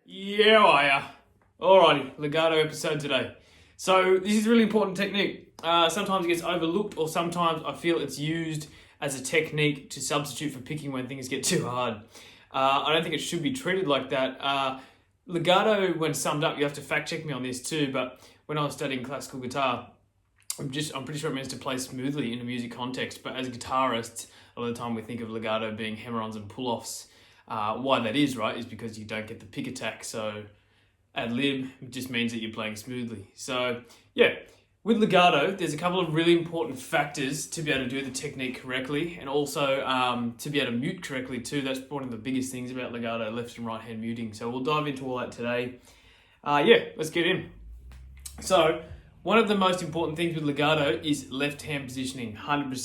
Yeah, I are. Alrighty, legato episode today. So this is a really important technique. Sometimes it gets overlooked, or sometimes I feel it's used as a technique to substitute for picking when things get too hard. I don't think it should be treated like that. Legato, when summed up, you have to fact check me on this too, but when I was studying classical guitar, I'm pretty sure it means to play smoothly in a music context, but as guitarists, a lot of the time we think of legato being hammer-ons and pull-offs. Why that is, right, is because you don't get the pick attack, so ad lib just means that you're playing smoothly. So yeah, with legato, there's a couple of really important factors to be able to do the technique correctly, and also to be able to mute correctly too. That's one of the biggest things about legato, left and right hand muting. So we'll dive into all that today. Yeah, let's get in. So one of the most important things with legato is left hand positioning, 100%.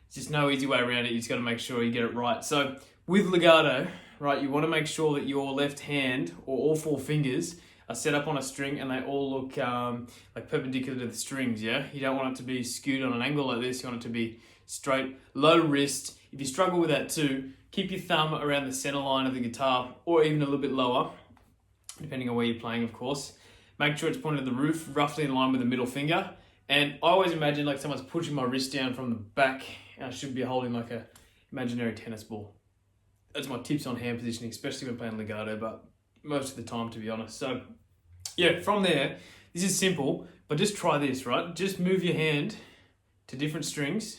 There's just no easy way around it. You just got to make sure you get it right. So with legato, right, you want to make sure that your left hand, or all four fingers, are set up on a string and they all look like perpendicular to the strings, yeah? You don't want it to be skewed on an angle like this. You want it to be straight, low wrist. If you struggle with that too, keep your thumb around the center line of the guitar, or even a little bit lower, depending on where you're playing, of course. Make sure it's pointed at the roof, roughly in line with the middle finger. And I always imagine like someone's pushing my wrist down from the back. I should be holding like a imaginary tennis ball. That's my tips on hand positioning, especially when playing legato, but most of the time, to be honest. So yeah, from there, this is simple, but just try this, right? Just move your hand to different strings,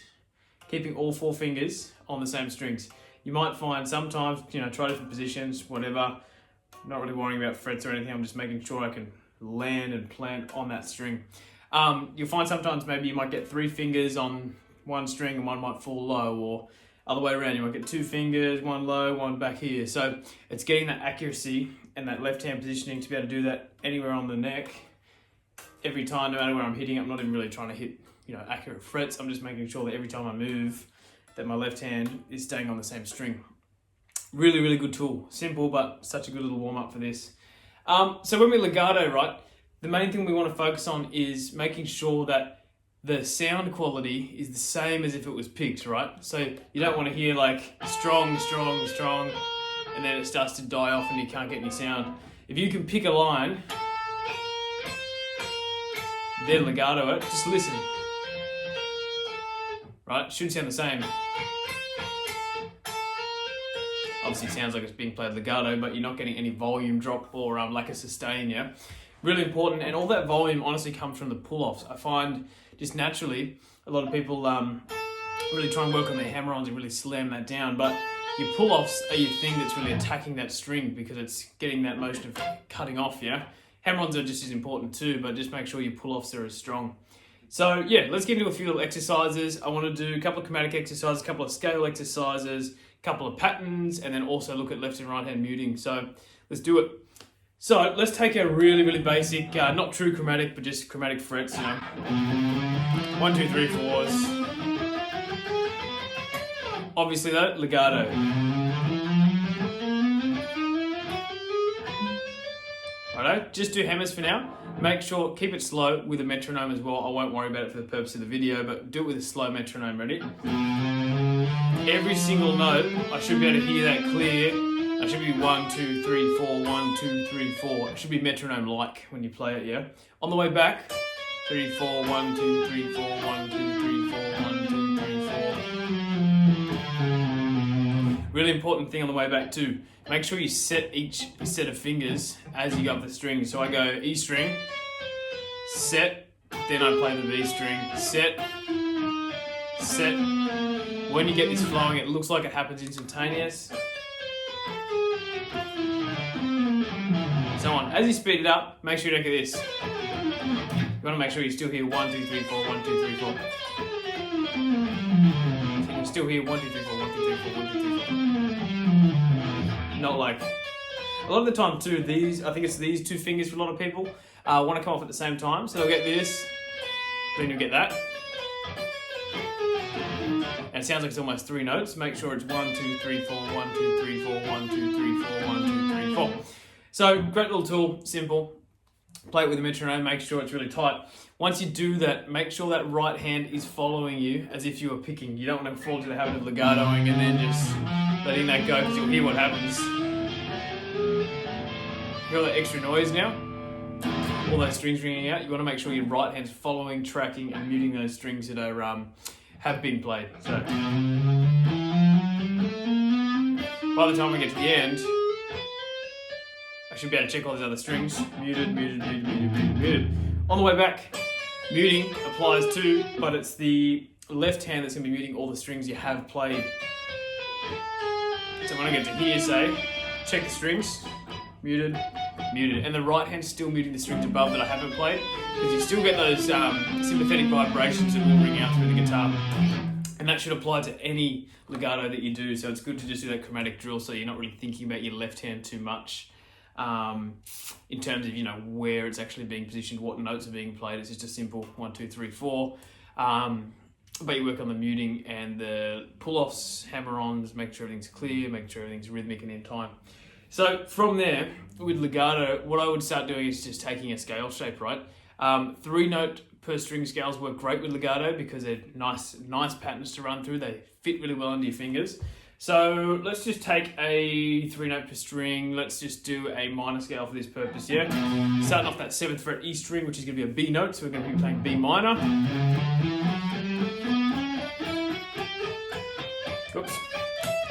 keeping all four fingers on the same strings. You might find sometimes, try different positions, whatever. I'm not really worrying about frets or anything. I'm just making sure I can land and plant on that string. You'll find sometimes maybe you might get three fingers on one string and one might fall low, or other way around, you might get two fingers, one low, one back here. So it's getting that accuracy and that left hand positioning to be able to do that anywhere on the neck every time, no matter where I'm hitting. I'm not even really trying to hit, accurate frets. I'm just making sure that every time I move, that my left hand is staying on the same string. Really, really good tool. Simple, but such a good little warm up for this. So when we legato, right, the main thing we want to focus on is making sure that the sound quality is the same as if it was picked, right? So you don't want to hear like strong, strong, strong, and then it starts to die off and you can't get any sound. If you can pick a line, then legato it, just listen. Right, it should sound the same. Obviously it sounds like it's being played legato, but you're not getting any volume drop or lack of sustain, yeah? Really important, and all that volume honestly comes from the pull-offs. I find just naturally, a lot of people really try and work on their hammer-ons and really slam that down, but your pull-offs are your thing that's really attacking that string because it's getting that motion of cutting off, yeah? Hammer-ons are just as important too, but just make sure your pull-offs are as strong. So yeah, let's get into a few little exercises. I want to do a couple of chromatic exercises, a couple of scale exercises, a couple of patterns, and then also look at left and right hand muting. So let's do it. So let's take a really, really basic, not true chromatic, but just chromatic frets, 1, 2, 3, 4s. Obviously though, legato. Righto, just do hammers for now. Make sure, keep it slow with a metronome as well. I won't worry about it for the purpose of the video, but do it with a slow metronome, ready? Every single note, I should be able to hear that clear. I should be 1, 2, 3, 4, 1, 2, 3, 4. It should be metronome-like when you play it, yeah? On the way back, 3, 4, 1, 2, 3, 4, 1, 2, 3, 4, 1, 2, 3, 4. Really important thing on the way back too. Make sure you set each set of fingers as you go up the string. So I go E string, set, then I play the B string, set, set. When you get this flowing, it looks like it happens instantaneous. So on. As you speed it up, make sure you don't get this. You want to make sure you still hear 1, 2, 3, 4, 1, 2, 3, 4. So you can still hear 1, 2, 3, 4, 1, 2, 3, 4, 1, 2, 3, 4. Not like, a lot of the time too, I think it's these two fingers for a lot of people, want to come off at the same time. So they'll get this, then you'll get that. And it sounds like it's almost 3 notes. Make sure it's 1, 2, 3, 4, 1, 2, 3, 4, 1, 2, 3, 4, 1, 2, 3, 4. So great little tool, simple. Play it with a metronome, make sure it's really tight. Once you do that, make sure that right hand is following you as if you were picking. You don't want to fall into the habit of legatoing and then just letting that go, because you'll hear what happens. Hear all that extra noise now? All those strings ringing out. You want to make sure your right hand's following, tracking, and muting those strings that are have been played. So by the time we get to the end, I should be able to check all those other strings. Muted, muted, muted, muted, muted, muted. On the way back, muting applies too, but it's the left hand that's going to be muting all the strings you have played. So when I get to here, say, check the strings, muted, muted, and the right hand's still muting the strings above that I haven't played, because you still get those sympathetic vibrations that will ring out through the guitar. And that should apply to any legato that you do, so it's good to just do that chromatic drill so you're not really thinking about your left hand too much. In terms of, you know, where it's actually being positioned, what notes are being played. It's just a simple 1, 2, 3, 4. But you work on the muting and the pull-offs, hammer-ons, make sure everything's clear, make sure everything's rhythmic and in time. So from there, with legato, what I would start doing is just taking a scale shape, right? 3-note per string scales work great with legato because they're nice patterns to run through. They fit really well under your fingers. So let's just take a 3-note per string. Let's just do a minor scale for this purpose, yeah? Starting off that 7th fret E string, which is going to be a B note, so we're going to be playing B minor. Oops.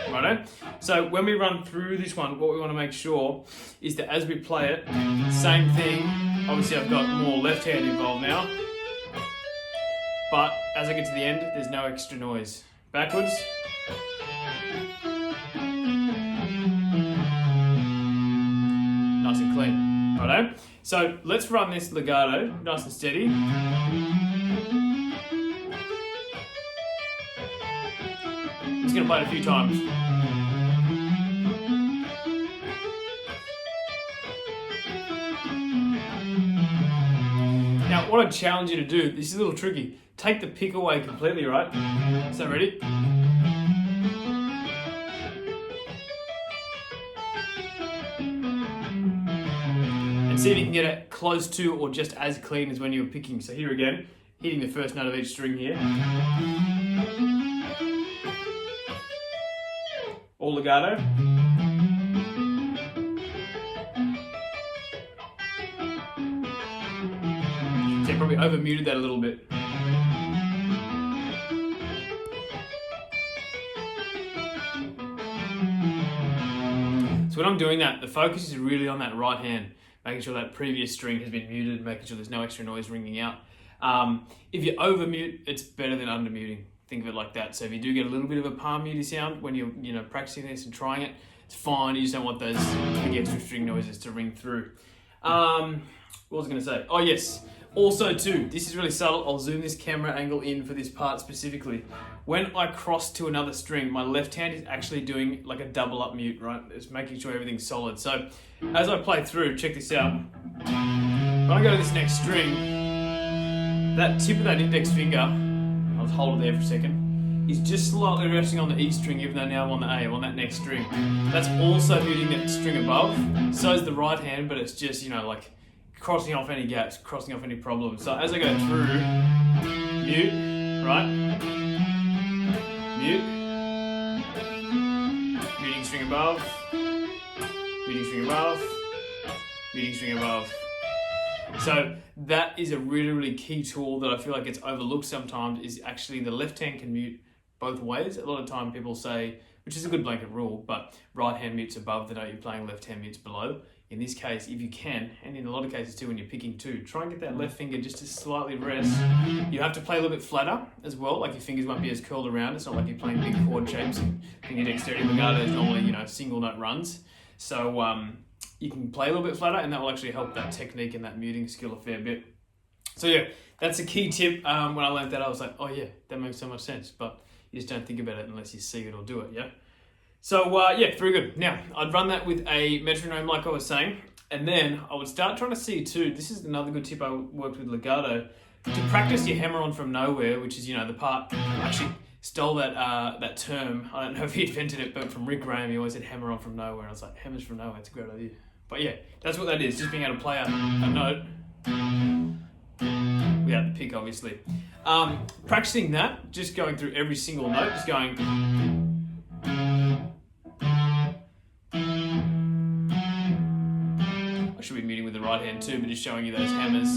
Righto. So when we run through this one, what we want to make sure is that as we play it, same thing. Obviously I've got more left hand involved now. But as I get to the end, there's no extra noise. Backwards. Nice and clean. Righto? So let's run this legato, nice and steady. I'm just going to play it a few times. Now, what I challenge you to do, this is a little tricky. Take the pick away completely, right? So ready? And see if you can get it close to or just as clean as when you were picking. So here again, hitting the first note of each string here. All legato. So I probably over muted that a little bit. So when I'm doing that, the focus is really on that right hand, making sure that previous string has been muted, making sure there's no extra noise ringing out. If you over mute, it's better than under muting. Think of it like that. So if you do get a little bit of a palm muty sound when you're practicing this and trying it, it's fine. You just don't want those big extra string noises to ring through. What was I going to say? Oh yes. Also too, this is really subtle. I'll zoom this camera angle in for this part specifically. When I cross to another string, my left hand is actually doing like a double up mute, right? It's making sure everything's solid. So as I play through, check this out. When I go to this next string, that tip of that index finger, I'll hold it there for a second, is just slightly resting on the E string, even though now I'm on the A, I'm on that next string. That's also muting that string above. So is the right hand, but it's just, like crossing off any gaps, crossing off any problems. So as I go through, mute, right? Mute. Muting string above. Muting string above. Muting string above. So that is a really, really key tool that I feel like gets overlooked sometimes, is actually the left hand can mute both ways. A lot of time people say, which is a good blanket rule, but right hand mutes above the note you're playing, left hand mutes below. In this case, if you can, and in a lot of cases too when you're picking too, try and get that left finger just to slightly rest. You have to play a little bit flatter as well, like your fingers won't be as curled around. It's not like you're playing big chord shapes and your dexterity legato is normally, single note runs. So you can play a little bit flatter and that will actually help that technique and that muting skill a fair bit. So yeah, that's a key tip. When I learned that, I was like, oh yeah, that makes so much sense, but you just don't think about it unless you see it or do it, yeah? So yeah, very good. Now, I'd run that with a metronome like I was saying, and then I would start trying to see too, this is another good tip I worked with legato, to practice your hammer-on from nowhere, which is, the part, I actually stole that term, I don't know if he invented it, but from Rick Graham, he always said hammer-on from nowhere, and I was like, hammers from nowhere, it's a great idea. But yeah, that's what that is, just being able to play a note without the pick, obviously. Practicing that, just going through every single note, just going. I should be muting with the right hand too, but just showing you those hammers.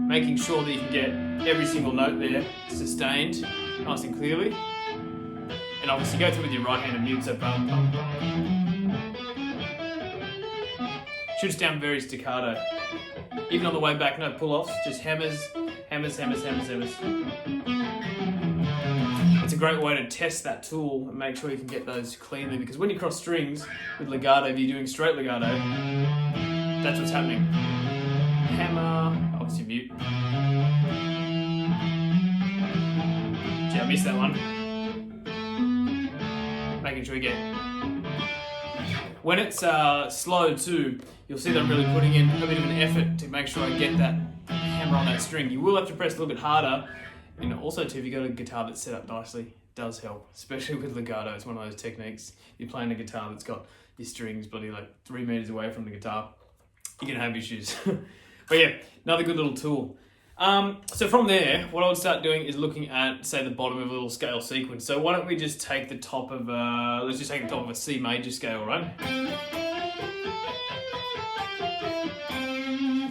Making sure that you can get every single note there sustained nice and clearly. And obviously go through with your right hand and mute, so bum, bum, bum. Shoots down very staccato. Even on the way back, no pull-offs, just hammers, hammers, hammers, hammers, hammers. It's a great way to test that tool and make sure you can get those cleanly, because when you cross strings with legato, if you're doing straight legato, that's what's happening. Hammer, obviously mute. Gee, I missed that one. Making sure you get. When it's slow too, you'll see that I'm really putting in a bit of an effort to make sure I get that hammer on that string. You will have to press a little bit harder, and also too, if you've got a guitar that's set up nicely, it does help, especially with legato. It's one of those techniques. You're playing a guitar that's got your strings bloody like 3 meters away from the guitar, you're gonna have issues. But yeah, another good little tool. So from there, what I would start doing is looking at, say, the bottom of a little scale sequence. So why don't we just take the top of let's just take the top of a C major scale, right?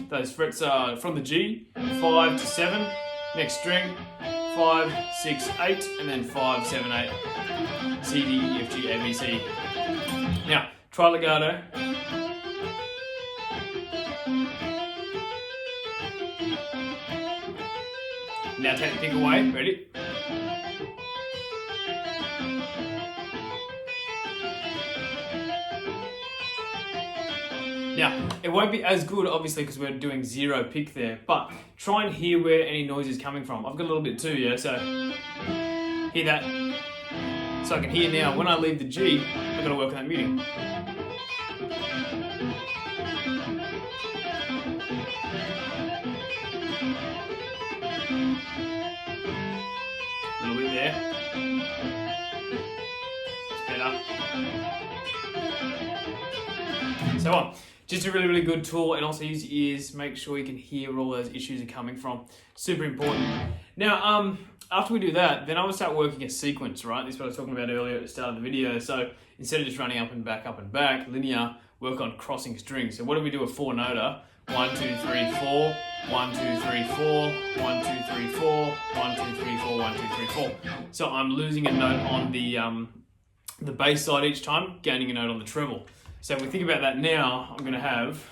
Those frets are from the G, 5 to 7, next string, 5, 6, 8, and then 5, 7, 8. C, D, E, F, G, A, B, C. Now, try legato. Now take the pick away, ready? Now, it won't be as good, obviously, because we're doing 0 pick there, but try and hear where any noise is coming from. I've got a little bit too, yeah, so hear that. So I can hear now, when I leave the G, I've got to work on that muting. A little bit there. It's better. So on. Just a really, really good tool, and also use your ears. Make sure you can hear where all those issues are coming from. Super important. Now, after we do that, then I would start working a sequence, right? This is what I was talking about earlier at the start of the video. So instead of just running up and back, linear, work on crossing strings. So what do we do a 4-noter? 1, 2, 3, 4, 1, 2, 3, 4, 1, 2, 3, 4, 1, 2, 3, 4, 1, 2, 3, 4. So I'm losing a note on the bass side each time, gaining a note on the treble. So if we think about that now, I'm going to have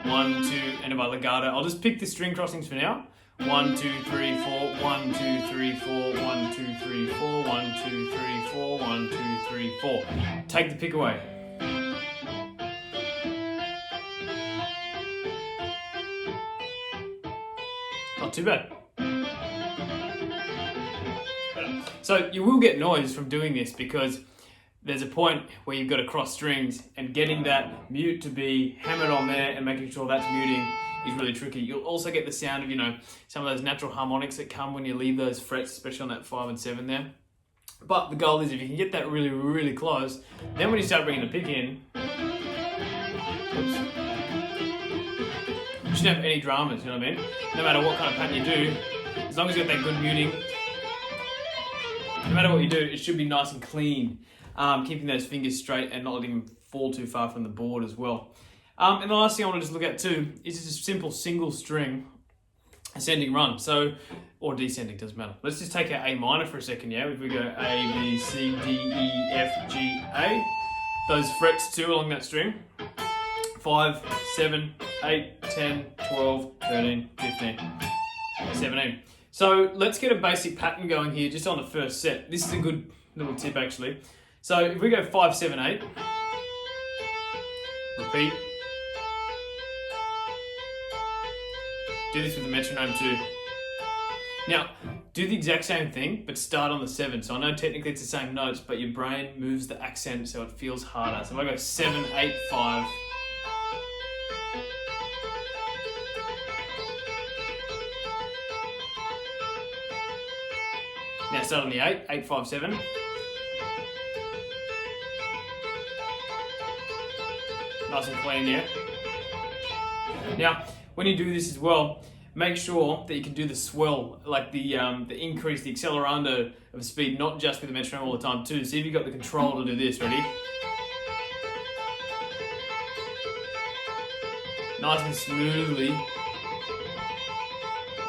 1, 2, and by legato, I'll just pick the string crossings for now. 1, 2, 3, 4, 1, 2, 3, 4, 1, 2, 3, 4, 1, 2, 3, 4, 1, 2, 3, 4. Take the pick away. Not too bad. So you will get noise from doing this because there's a point where you've got to cross strings, and getting that mute to be hammered on there and making sure that's muting is really tricky. You'll also get the sound of, some of those natural harmonics that come when you leave those frets, especially on that 5 and 7 there. But the goal is if you can get that really, really close, then when you start bringing the pick in, you shouldn't have any dramas, you know what I mean? No matter what kind of pattern you do, as long as you got that good muting, no matter what you do, it should be nice and clean. Keeping those fingers straight and not letting them fall too far from the board as well. And the last thing I want to just look at too is just a simple single string ascending run. So, or descending, doesn't matter. Let's just take our A minor for a second, yeah? If we go A, B, C, D, E, F, G, A. Those frets too along that string. 5, 7, 8, 10, 12, 13, 15, 17. So let's get a basic pattern going here just on the first set. This is a good little tip actually. So if we go 5, 7, 8, repeat. Do this with the metronome too. Now, do the exact same thing, but start on the 7. So I know technically it's the same notes, but your brain moves the accent so it feels harder. So if I go 7, 8, 5. Now start on the 8, 8, 5, 7. Nice and clean, yeah? Now, when you do this as well, make sure that you can do the swell, like the increase, the accelerando of speed, not just with the metronome all the time too. See if you've got the control to do this, ready? Nice and smoothly,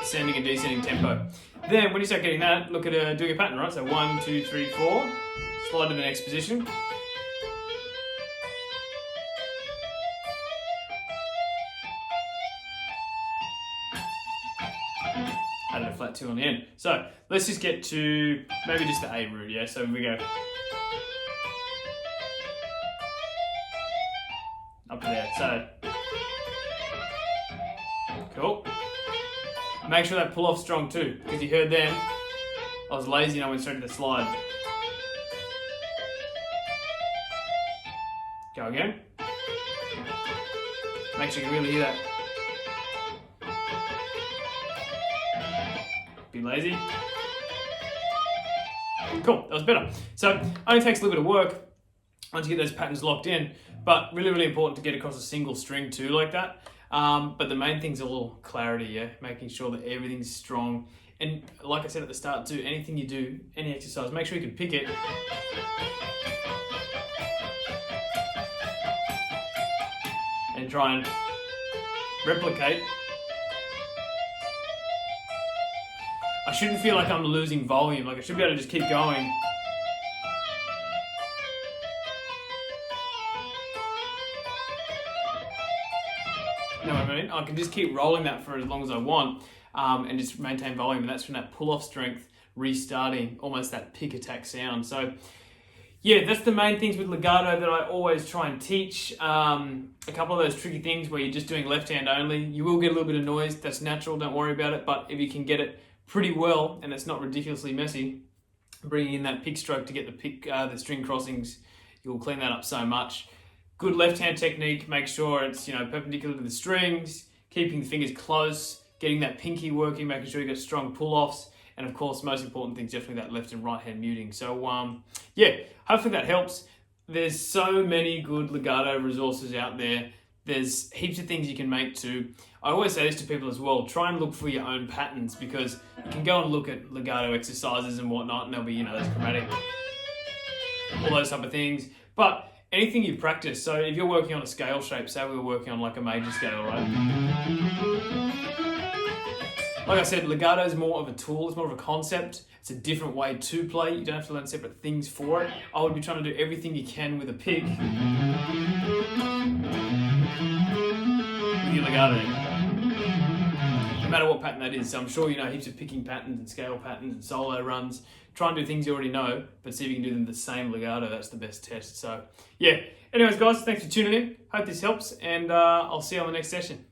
ascending and descending tempo. Then when you start getting that, look at doing a pattern, right? So 1, 2, 3, 4, slide to the next position. Added a flat 2 on the end. So let's just get to maybe just the A root, yeah? So we go up to there. So cool. Make sure that pull off strong too, because you heard then I was lazy and I went straight to the slide. Go again. Make sure you can really hear that. Be lazy. Cool, that was better. So only takes a little bit of work once you get those patterns locked in, but really, really important to get across a single string too like that. But the main thing's a little clarity, yeah? Making sure that everything's strong. And like I said at the start too, anything you do, any exercise, make sure you can pick it. And try and replicate. I shouldn't feel like I'm losing volume, like I should be able to just keep going. You know what I mean? I can just keep rolling that for as long as I want and just maintain volume, and that's from that pull-off strength restarting, almost that pick attack sound. So yeah, that's the main things with legato that I always try and teach. A couple of those tricky things where you're just doing left hand only, you will get a little bit of noise, that's natural, don't worry about it, but if you can get it pretty well and it's not ridiculously messy, bringing in that pick stroke to get the string crossings, you'll clean that up so much. Good left hand technique, make sure it's perpendicular to the strings, keeping the fingers close, getting that pinky working, making sure you get strong pull-offs, and of course, most important thing is definitely that left and right hand muting. So yeah, hopefully that helps. There's so many good legato resources out there. There's heaps of things you can make too. I always say this to people as well, try and look for your own patterns, because you can go and look at legato exercises and whatnot, and there'll be, those chromatic, all those type of things. But anything you practice, so if you're working on a scale shape, say we were working on like a major scale, right? Like I said, legato is more of a tool, it's more of a concept. It's a different way to play. You don't have to learn separate things for it. I would be trying to do everything you can with a pick. With your legato. No matter what pattern that is. So I'm sure you know heaps of picking patterns and scale patterns and solo runs. Try and do things you already know, but see if you can do them the same legato. That's the best test. So yeah. Anyways, guys, thanks for tuning in. Hope this helps, and I'll see you on the next session.